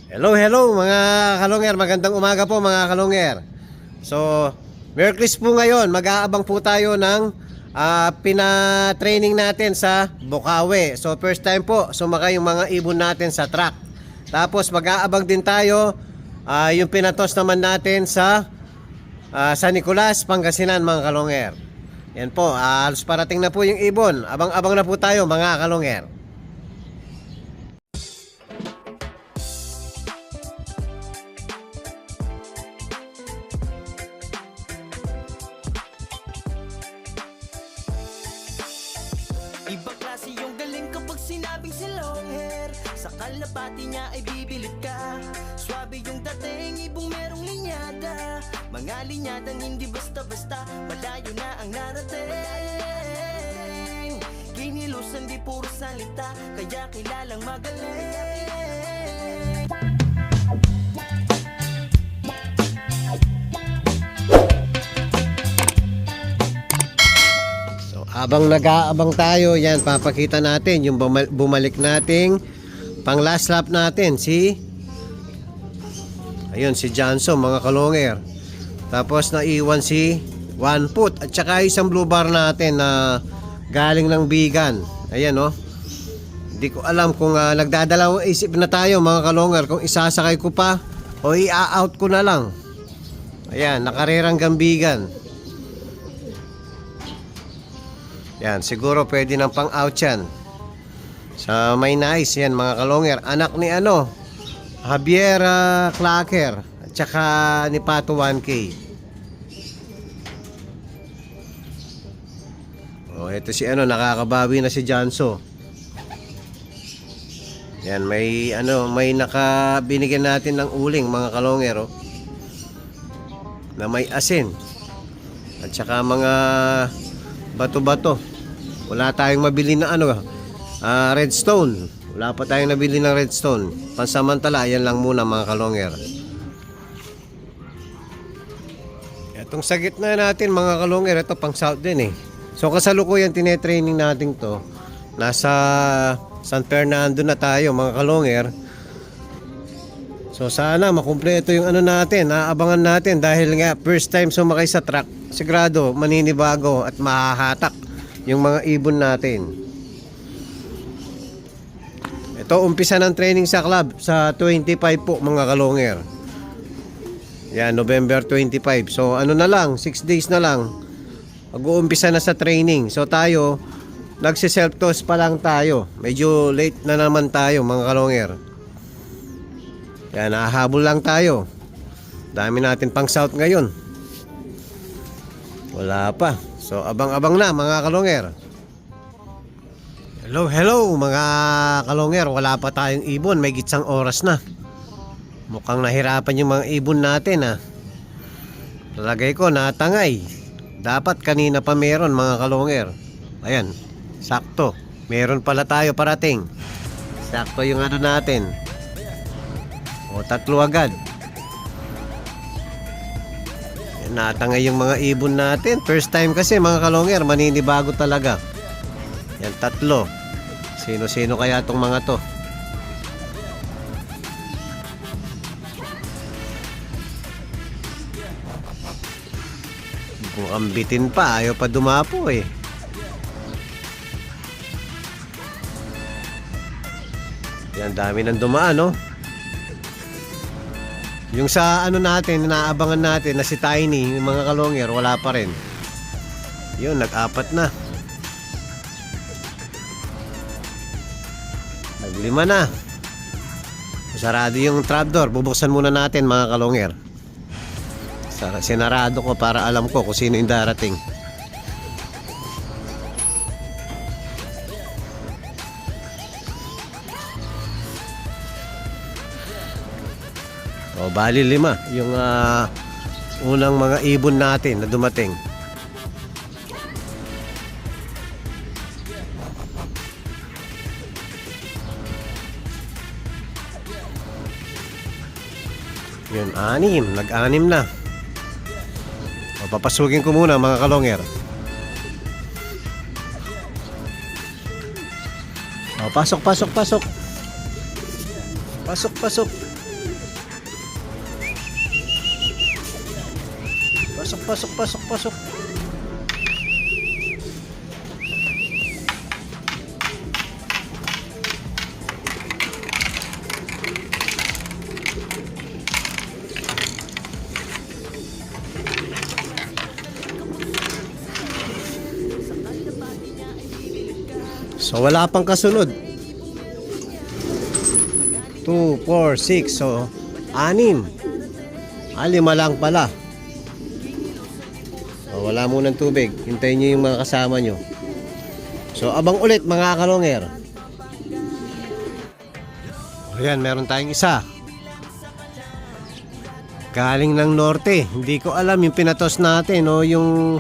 Hello mga kalongger, magandang umaga po mga kalongger. So, Merry Christmas po ngayon. Mag-aabang po tayo ng pina-training natin sa Bukawi. So, first time po sumakay yung mga ibon natin sa truck. Tapos mag-aabang din tayo yung pinatos naman natin sa San Nicolas, Pangasinan mga kalongger. Yan po, halos parating na po yung ibon. Abang-abang na po tayo mga kalongger. Ibang klase yung galing kapag sinabing si long hair. Sa kalapati niya ay bibilib ka. Swabe yung dating, ibong merong linyada. Mga linyadang hindi basta-basta, malayo na ang narating. Kinilusan di puro salita, kaya kilalang magaling. Habang nag-aabang tayo, yan, papakita natin yung bumalik nating pang last lap natin, ayun, si Johnson, mga kalongger. Tapos naiwan si One Foot at saka isang blue bar natin na galing ng Bigan. Ayan, oh. Hindi ko alam kung nagdadalawang isip na tayo mga kalongger, kung isasakay ko pa o i-out ko na lang. Ayan, nakarerang Gambigan. Yan, siguro pwede ng pang-out yan. Sa may nice yan mga kalongger. Anak ni Javier Clacker at saka ni Pato 1K. Oh, ito si nakakabawi na si Janso. Yan, may may binigyan natin ng uling mga kalongger, oh, na may asin. At saka mga bato-bato. Wala tayong mabili na redstone. Wala pa tayong nabili ng redstone. Pansamantala, yan lang muna mga kalongger. Itong sa gitna natin mga kalongger, ito pang south din eh. So kasalukuyan tinetraining natin to. Nasa San Fernando na tayo mga kalongger. So sana makumpleto yung natin, naabangan natin dahil nga first time sumakay sa truck. Sigurado maninibago at mahahatak yung mga ibon natin. Ito umpisa ng training sa club sa 25 po mga kalongger. Yan, November 25. So na lang, 6 days na lang mag-uumpisa na sa training. So tayo nagsi-self-toss pa lang tayo. Medyo late na naman tayo mga kalongger. Yan, nahahabol lang tayo. Dami natin pang south ngayon. Wala pa. So abang-abang na mga kalongger. Hello mga kalongger. Wala pa tayong ibon. May gitsang oras na. Mukhang nahirapan yung mga ibon natin Talagay ko natangay. Dapat kanina pa meron mga kalongger. Ayan, sakto. Meron pala tayo parating. Sakto yung natin. O, 3 agad. Natangay yung mga ibon natin. First time kasi mga kalongger, maninibago talaga. Yan, 3. Sino-sino kaya tong mga to? Kung ambitin pa, ayaw pa dumapo eh. Yan, dami nang dumaan, no? Yung sa natin, inaabangan natin na si Tiny, yung mga kalongger, wala pa rin. Yun, nag-4 na. Nag-5 na. Sarado yung trapdoor. Bubuksan muna natin mga kalongger. Sinarado ko para alam ko kung sino yung darating. O, bali 5 yung unang mga ibon natin na dumating. Yun, 6. Nag-6 na. O, papasukin ko muna mga kalongger. O, pasok. Pasok. Pasok, pasok, pasok, pasok. So wala pang kasunod. 2, 4, 6. So 6. 5 lang pala. So wala munang tubig. Hintayin nyo yung mga kasama nyo. So abang ulit mga kalongger. Ayan, meron tayong isa. Galing ng norte. Hindi ko alam yung pinatos natin, no? Yung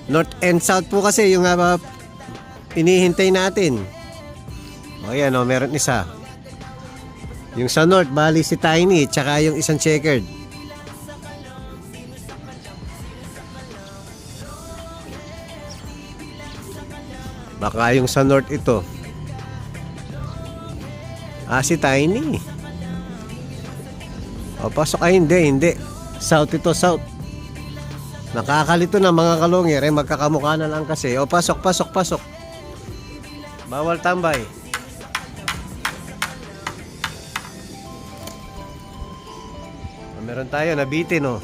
north and south po kasi yung inihintay natin. O yan, o, meron isa. Yung sa north, bali si Tiny, tsaka yung isang checkered. Baka yung sa north ito. Si Tiny. O, pasok. Ay, hindi. South ito, south. Nakakalito na mga kalongger. Magkakamukha na lang kasi. O, pasok. Bawal tambay. Meron tayo, nabitin, o.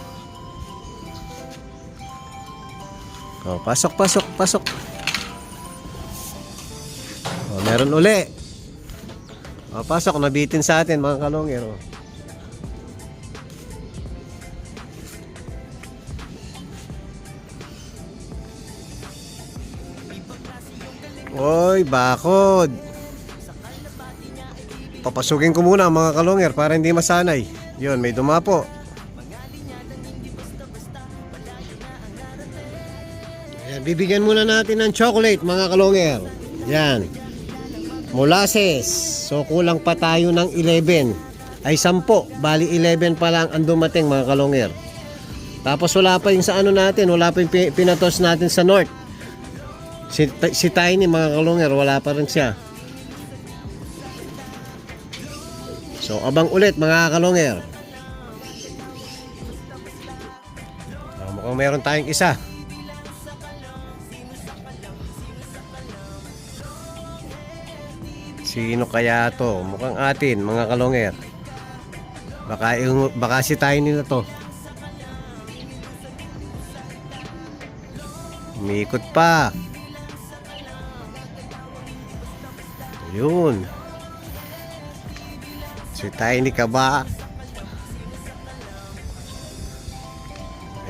O, pasok. O, meron uli. O, pasok, nabitin sa atin mga kalongger, o. Oy, bakod. Papasukin ko muna mga kalongger para hindi masanay. Yun, may dumapo. Ayan, bibigyan muna natin ng chocolate mga kalongger. Yan. Molasses. So kulang pa tayo ng 11. Ay 10. Bali 11 pa lang ang dumating mga kalongger. Tapos wala pa yung sa ano natin. Wala pa yung pinatos natin sa north. Si Tiny mga kalongger, wala pa rin siya. So abang ulit mga kalongger. Mukhang meron tayong isa. Sino kaya to? Mukhang atin mga kalongger. Baka si Tiny na to. Umikot pa. Yun. Si Tiny ka ba?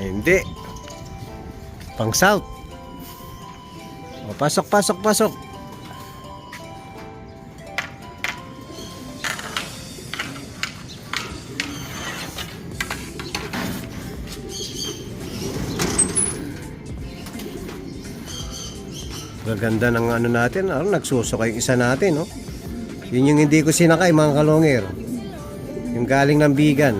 Ay, hindi. Pang south. O, pasok. Gaganda ng ano natin, nagsusukay isa natin, no? Yun yung hindi ko sinakay mga kalongger. Yung galing ng bigan.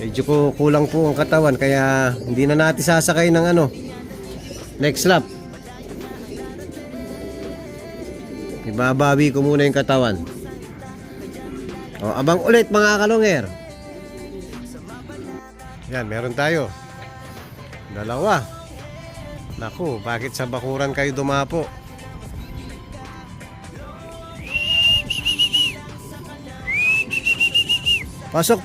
Medyo kulang po ang katawan kaya hindi na natin sasakay ng next lap. Ibabawi ko muna yung katawan. O, abang ulit mga kalongger. Yan, meron tayo. 2. Naku, bakit sa bakuran kayo dumapo? Pasok.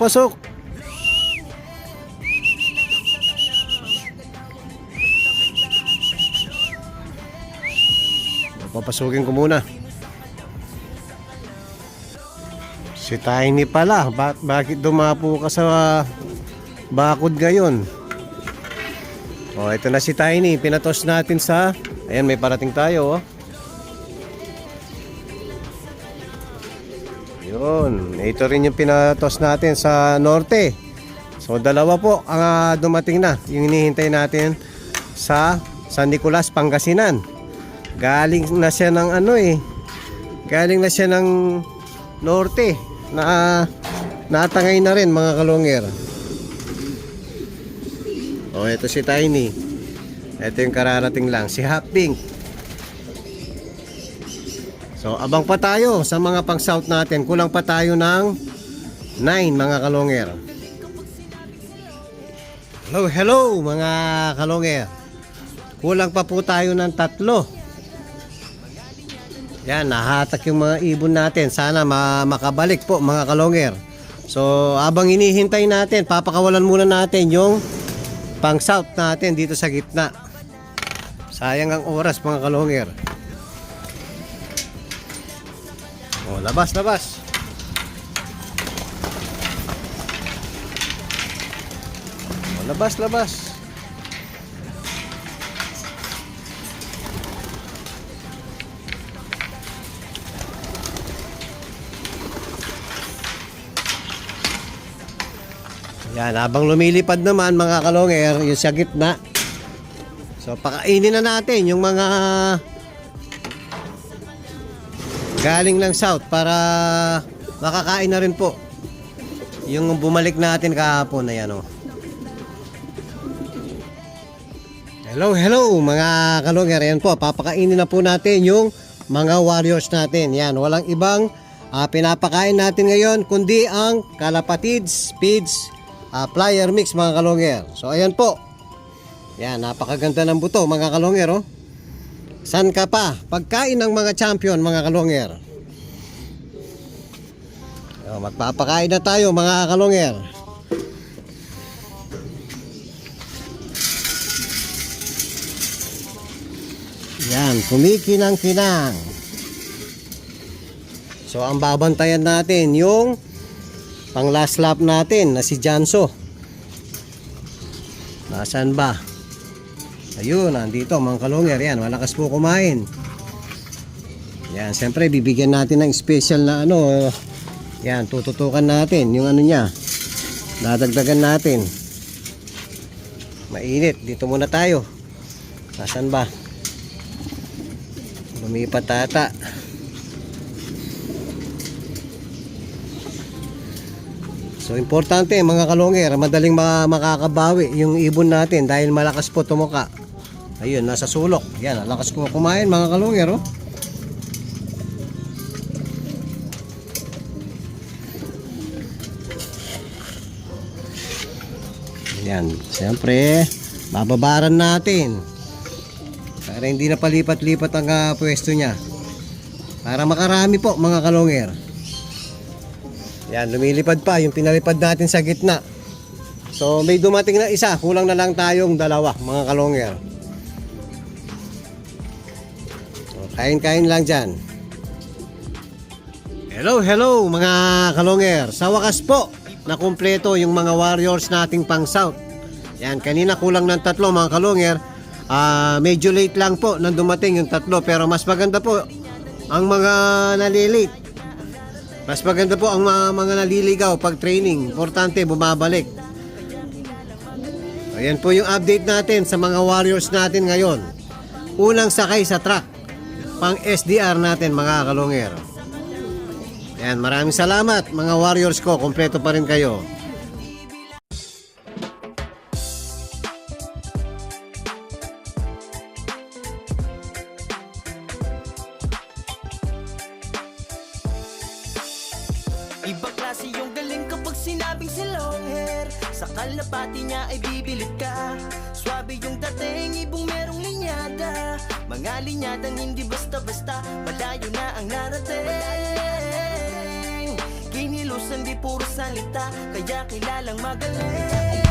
Papasukin ko muna. Si Tiny pala. Bakit dumapo ka sa bakod ngayon? Oh, ito na si Tiny. Pinatos natin sa... Ayan, may parating tayo, oh. Yun. Ito rin yung pinatos natin sa norte. So, 2 po ang dumating na. Yung hinihintay natin sa San Nicolas, Pangasinan. Galing na siya ng Galing na siya ng norte. Natangay na rin, mga kalongger. Oh, ito si Tiny. Ito yung kararating lang, si Hot Pink. So, abang pa tayo sa mga pang south natin. Kulang pa tayo ng 9 mga kalongger. Hello, hello mga kalongger. Kulang pa po tayo ng 3. Yan, nahatak yung mga ibon natin. Sana makabalik po mga kalongger. So, habang hinihintay natin, papakawalan muna natin yung pang south natin dito sa gitna. Sayang ang oras mga kalongger. O, labas, labas. O, labas, labas. Yan, habang lumilipad naman mga kalongger, yung sa gitna. So, pakainin na natin yung mga galing lang south para makakain na rin po yung bumalik natin kahapon na yan. Oh. Hello, hello mga kalongger. Yan po, papakainin na po natin yung mga warriors natin. Yan, walang ibang pinapakain natin ngayon kundi ang Kalapatids Feeds Flyer Mix mga kalongger. So ayan po. Yan, napakaganda ng buto mga kalongger. Oh. San ka pa? Pagkain ng mga champion mga kalongger. So, magpapakain na tayo mga kalongger. Yan, kumikinang-kinang. So ang babantayan natin yung pang last lap natin na si Janso. Nasaan ba? Ayun, nandito mga kalongger. Yan, malakas po kumain. Yan, siyempre bibigyan natin ng special na ano. Yan, tututukan natin yung ano niya. Dadagdagan natin. Mainit, dito muna tayo. Nasaan ba? Lumipat ata. So importante mga kalongger, madaling makakabawi yung ibon natin dahil malakas po tumuka. Ayun, nasa sulok. Yan, lakas ko kumain mga kalongger. Oh. Yan, siyempre bababaran natin para hindi na palipat-lipat ang pwesto niya. Para makarami po mga kalongger. Yan, lumilipad pa yung pinalipad natin sa gitna. So may dumating na isa, kulang na lang tayong 2 mga kalongger. So, kain-kain lang dyan. Hello, hello mga kalongger. Sa wakas po, nakumpleto yung mga warriors nating pang south. Yan, kanina kulang ng 3 mga kalongger. Medyo late lang po nang dumating yung 3, pero mas maganda po ang mga nalilate. Mas maganda po ang mga naliligaw pag training. Importante, bumabalik. Ayan po yung update natin sa mga warriors natin ngayon. Unang sakay sa truck. Pang SDR natin mga kalongger. Ayan, maraming salamat mga warriors ko. Kompleto pa rin kayo. Ibang klase yung galing kapag sinabing si long hair. Sa kalapati niya ay bibilid ka. Swabe yung dating, ibong merong linyada. Mga linyadang hindi basta-basta, malayo na ang narating. Kinilusan di puro salita, kaya kilalang magaling.